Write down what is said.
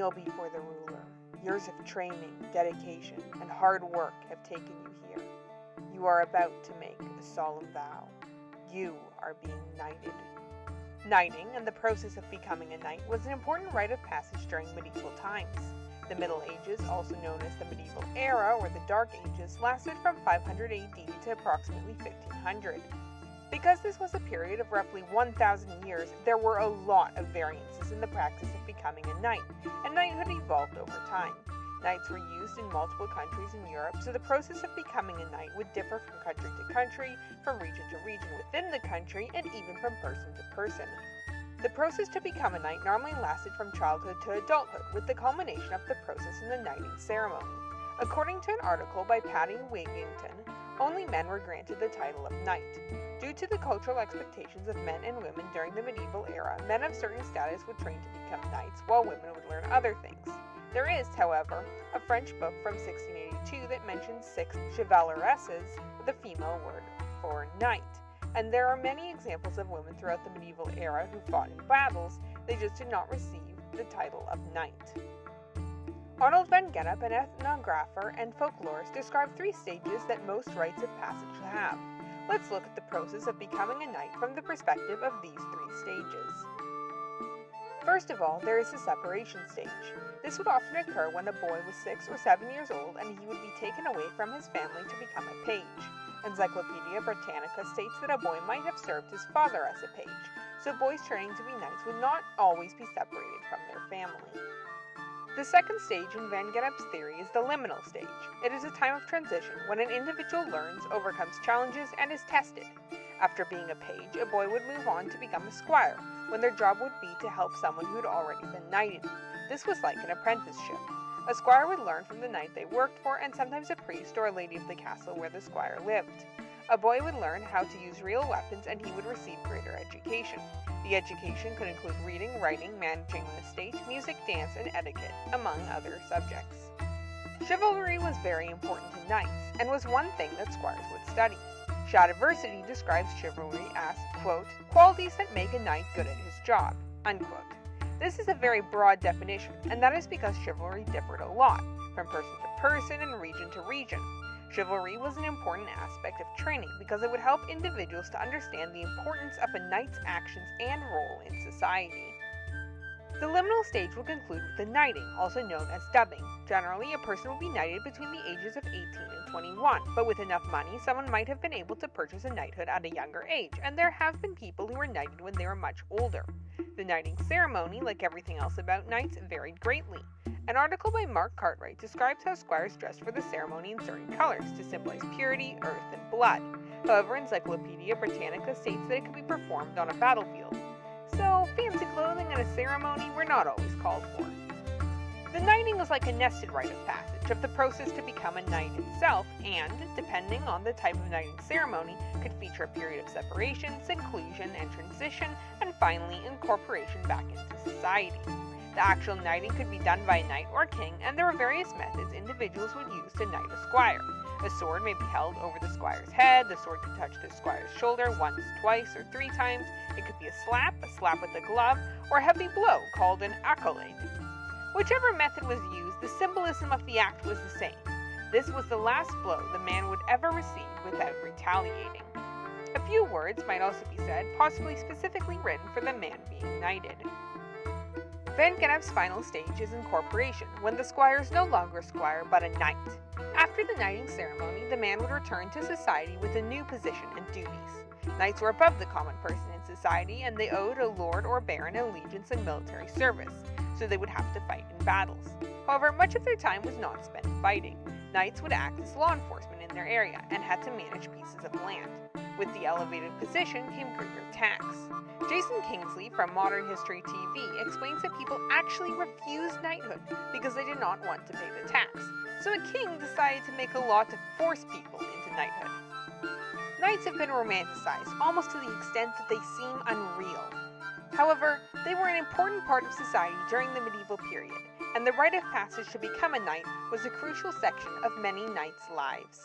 kneel before the ruler. Years of training, dedication, and hard work have taken you here. You are about to make a solemn vow. You are being knighted. Knighting, and the process of becoming a knight, was an important rite of passage during medieval times. The Middle Ages, also known as the medieval era or the Dark Ages, lasted from 500 AD to approximately 1500. Because this was a period of roughly 1,000 years, there were a lot of variances in the practice of becoming a knight, and knighthood evolved over time. Knights were used in multiple countries in Europe, so the process of becoming a knight would differ from country to country, from region to region within the country, and even from person to person. The process to become a knight normally lasted from childhood to adulthood, with the culmination of the process in the knighting ceremony. According to an article by Patty Wigington, only men were granted the title of knight. Due to the cultural expectations of men and women during the medieval era, men of certain status would train to become knights, while women would learn other things. There is, however, a French book from 1682 that mentions 6 chevaleresses, the female word for knight. And there are many examples of women throughout the medieval era who fought in battles, they just did not receive the title of knight. Arnold van Gennep, an ethnographer and folklorist, described 3 stages that most rites of passage have. Let's look at the process of becoming a knight from the perspective of these 3 stages. First of all, there is the separation stage. This would often occur when a boy was 6 or 7 years old and he would be taken away from his family to become a page. Encyclopedia Britannica states that a boy might have served his father as a page, so boys training to be knights would not always be separated from their family. The second stage in Van Gennep's theory is the liminal stage. It is a time of transition when an individual learns, overcomes challenges, and is tested. After being a page, a boy would move on to become a squire, when their job would be to help someone who had already been knighted. This was like an apprenticeship. A squire would learn from the knight they worked for, and sometimes a priest or a lady of the castle where the squire lived. A boy would learn how to use real weapons, and he would receive greater education. The education could include reading, writing, managing an estate, music, dance, and etiquette, among other subjects. Chivalry was very important to knights, and was one thing that squires would study. Shadiversity describes chivalry as, quote, qualities that make a knight good at his job, unquote. This is a very broad definition, and that is because chivalry differed a lot, from person to person and region to region. Chivalry was an important aspect of training because it would help individuals to understand the importance of a knight's actions and role in society. The liminal stage will conclude with the knighting, also known as dubbing. Generally, a person will be knighted between the ages of 18 and 21, but with enough money, someone might have been able to purchase a knighthood at a younger age, and there have been people who were knighted when they were much older. The knighting ceremony, like everything else about knights, varied greatly. An article by Mark Cartwright describes how squires dressed for the ceremony in certain colors to symbolize purity, earth, and blood. However, Encyclopedia Britannica states that it could be performed on a battlefield. So, fancy clothing at a ceremony were not always called for. The knighting was like a nested rite of passage of the process to become a knight itself, and, depending on the type of knighting ceremony, could feature a period of separation, seclusion, and transition, and finally incorporation back into society. The actual knighting could be done by a knight or king, and there were various methods individuals would use to knight a squire. A sword may be held over the squire's head, the sword could touch the squire's shoulder once, twice, or 3 times. It could be a slap with a glove, or a heavy blow called an accolade. Whichever method was used, the symbolism of the act was the same. This was the last blow the man would ever receive without retaliating. A few words might also be said, possibly specifically written for the man being knighted. Van Gennep's final stage is incorporation, when the squire is no longer a squire but a knight. After the knighting ceremony, the man would return to society with a new position and duties. Knights were above the common person in society, and they owed a lord or baron allegiance and military service, so they would have to fight in battles. However, much of their time was not spent fighting. Knights would act as law enforcement in their area and had to manage pieces of land. With the elevated position came greater tax. Jason Kingsley from Modern History TV explains that people actually refused knighthood because they did not want to pay the tax. So a king decided to make a law to force people into knighthood. Knights have been romanticized almost to the extent that they seem unreal. However, they were an important part of society during the medieval period, and the rite of passage to become a knight was a crucial section of many knights' lives.